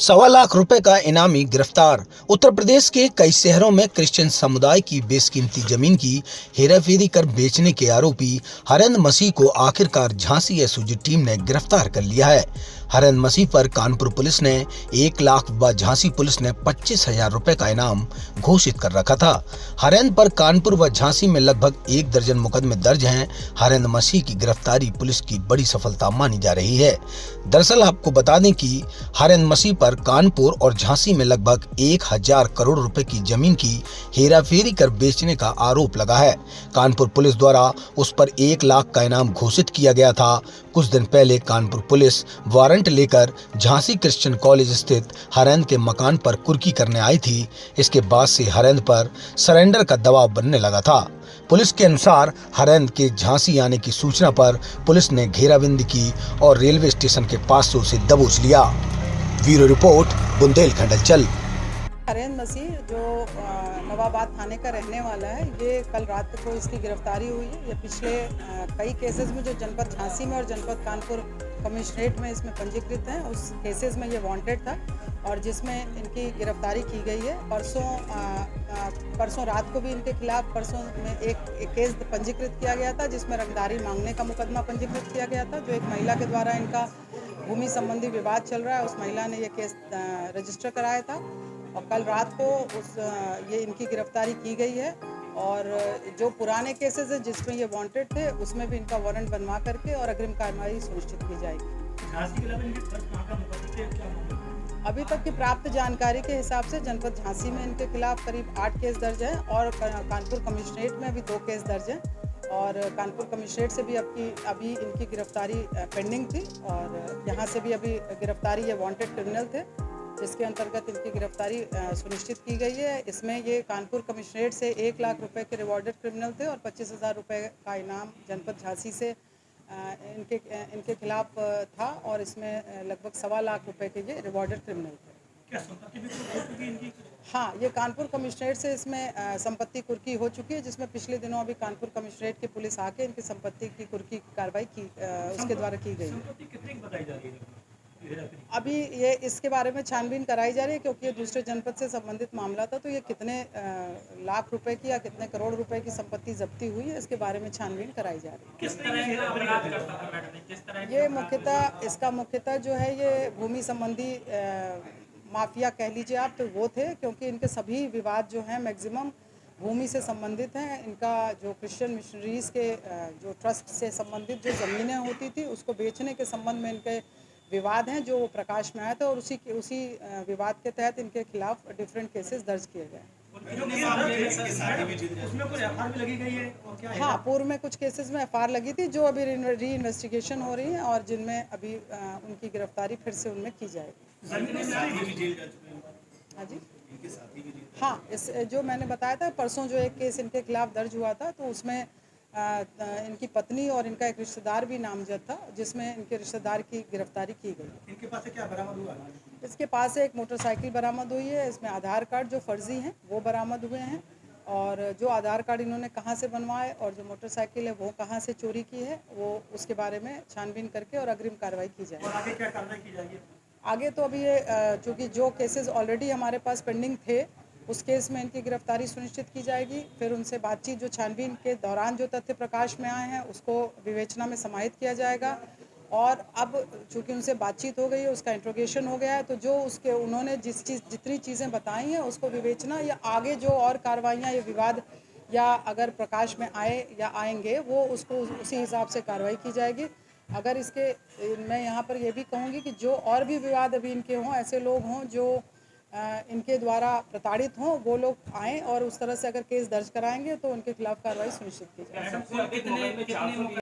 1.25 लाख रुपए का इनामी गिरफ्तार। उत्तर प्रदेश के कई शहरों में क्रिश्चियन समुदाय की बेशकीमती जमीन की हेराफेरी कर बेचने के आरोपी हरेंद्र मसीह को आखिरकार झांसी एसओजी टीम ने गिरफ्तार कर लिया है। हरेंद्र मसीह पर कानपुर पुलिस ने 1 लाख व झांसी पुलिस ने 25,000 रुपए का इनाम घोषित कर रखा था। हरेंद्र पर कानपुर व झांसी में लगभग 1 दर्जन मुकदमे दर्ज हैं। हरेंद्र मसीह की गिरफ्तारी पुलिस की बड़ी सफलता मानी जा रही है। दरअसल आपको बता दें कि हरेंद्र मसीह पर कानपुर और झांसी में लगभग 1,000 करोड़ रुपए की जमीन की हेराफेरी कर बेचने का आरोप लगा है। कानपुर पुलिस द्वारा उस पर 1 लाख का इनाम घोषित किया गया था। कुछ दिन पहले कानपुर पुलिस वारंट लेकर झांसी क्रिश्चियन कॉलेज स्थित हरेंद्र के मकान पर कुर्की करने आई थी। इसके बाद से हरेंद्र पर सरेंडर का दबाव बनने लगा था। पुलिस के अनुसार हरेंद्र के झांसी आने की सूचना पर पुलिस ने घेराबंदी की और रेलवे स्टेशन के पास से उसे दबोच लिया। ब्यूरो रिपोर्ट, बुंदेलखंड हलचल। हरेंद्र मसीह जो नवाबाद थाने का रहने वाला है, ये कल रात को इसकी गिरफ्तारी हुई है। ये पिछले कई केसेस में जो जनपद झांसी में और जनपद कानपुर कमिश्नरेट में इसमें पंजीकृत हैं, उस केसेस में ये वांटेड था और जिसमें इनकी गिरफ्तारी की गई है। परसों रात को भी इनके खिलाफ परसों में एक केस पंजीकृत किया गया था, जिसमें रंगदारी मांगने का मुकदमा पंजीकृत किया गया था। जो एक महिला के द्वारा इनका भूमि संबंधी विवाद चल रहा है, उस महिला ने ये केस रजिस्टर कराया था और कल रात को ये इनकी गिरफ्तारी की गई है। और जो पुराने केसेस हैं जिसमें ये वांटेड थे, उसमें भी इनका वारंट बनवा करके और अग्रिम कार्रवाई सुनिश्चित की जाएगी। अभी तक की प्राप्त जानकारी के हिसाब से जनपद झांसी में इनके खिलाफ करीब 8 केस दर्ज हैं और कानपुर कमिश्नरेट में भी 2 केस दर्ज हैं और कानपुर कमिश्नरेट से भी अभी इनकी गिरफ्तारी पेंडिंग थी और यहाँ से भी अभी गिरफ्तारी, ये वांटेड क्रिमिनल थे जिसके अंतर्गत इनकी गिरफ्तारी सुनिश्चित की गई है। इसमें ये कानपुर कमिश्नरेट से 1 लाख रुपए के रिवॉर्डेड क्रिमिनल थे और 25,000 रुपये का इनाम जनपद झांसी से इनके खिलाफ था और इसमें लगभग 1.25 लाख रुपए के ये रिवॉर्डेड क्रिमिनल थे। क्या संपत्ति भी कुर्की हो चुकी है इनकी? हाँ, ये कानपुर कमिश्नरेट से इसमें संपत्ति कुर्की हो चुकी है, जिसमें पिछले दिनों अभी कानपुर कमिश्नरेट की पुलिस आके इनकी संपत्ति की कुर्की की कार्रवाई की उसके द्वारा की गई। संपत्ति कितने की बताई जा रही है? अभी ये इसके बारे में छानबीन कराई जा रही है, क्योंकि ये दूसरे जनपद से संबंधित मामला था, तो ये कितने लाख रुपए की या कितने करोड़ रुपए की संपत्ति जब्ती हुई है, इसके बारे में छानबीन कराई जा रही है। किस तरह के अपराध करता था मैडम? किस तरह ये मुख्यतः जो है ये भूमि संबंधी माफिया कह लीजिए आप, तो वो थे, क्योंकि इनके सभी विवाद जो हैं मैक्सिमम भूमि से संबंधित हैं। इनका जो क्रिश्चियन मिशनरीज के जो ट्रस्ट से संबंधित जो ज़मीनें होती थी, उसको बेचने के संबंध में इनके विवाद हैं जो प्रकाश में आया था और उसी विवाद के तहत इनके खिलाफ डिफरेंट केसेस दर्ज किए गए। उसमें कोई एफआईआर भी लगी गई है और क्या? हाँ, पूर्व में कुछ केसेस में एफआईआर लगी थी जो अभी री इन्वेस्टिगेशन हो रही है और जिनमें अभी उनकी गिरफ्तारी फिर से उनमें की जाएगी। हाँ जी, हाँ, इस जो मैंने बताया था परसों जो एक केस इनके खिलाफ दर्ज हुआ था, तो उसमें इनकी पत्नी और इनका एक रिश्तेदार भी नामजद था, जिसमें इनके रिश्तेदार की गिरफ्तारी की गई। इनके पास से क्या बरामद हुआ? इसके पास से एक मोटरसाइकिल बरामद हुई है, इसमें आधार कार्ड जो फर्जी हैं वो बरामद हुए हैं और जो आधार कार्ड इन्होंने कहाँ से बनवाए और जो मोटरसाइकिल है वो कहाँ से चोरी की है, वो उसके बारे में छानबीन करके और अग्रिम कार्रवाई की जाए। और आगे क्या कार्रवाई की जाएगी? आगे तो अभी ये चूँकि जो केसेस ऑलरेडी हमारे पास पेंडिंग थे, उस केस में इनकी गिरफ्तारी सुनिश्चित की जाएगी। फिर उनसे बातचीत, जो छानबीन के दौरान जो तथ्य प्रकाश में आए हैं, उसको विवेचना में समाहित किया जाएगा और अब चूँकि उनसे बातचीत हो गई है, उसका इंट्रोगेशन हो गया है, तो जो उन्होंने जितनी चीज़ें बताई हैं उसको विवेचना या आगे जो और कार्रवाइयाँ या विवाद या अगर प्रकाश में आए या आएंगे, वो उसको उसी हिसाब से कार्रवाई की जाएगी। अगर मैं यहाँ पर ये भी कहूँगी कि जो और भी विवाद अभी इनके हों, ऐसे लोग हों जो इनके द्वारा प्रताड़ित हों, वो लोग आएँ और उस तरह से अगर केस दर्ज कराएंगे तो उनके खिलाफ कार्रवाई सुनिश्चित की जाए।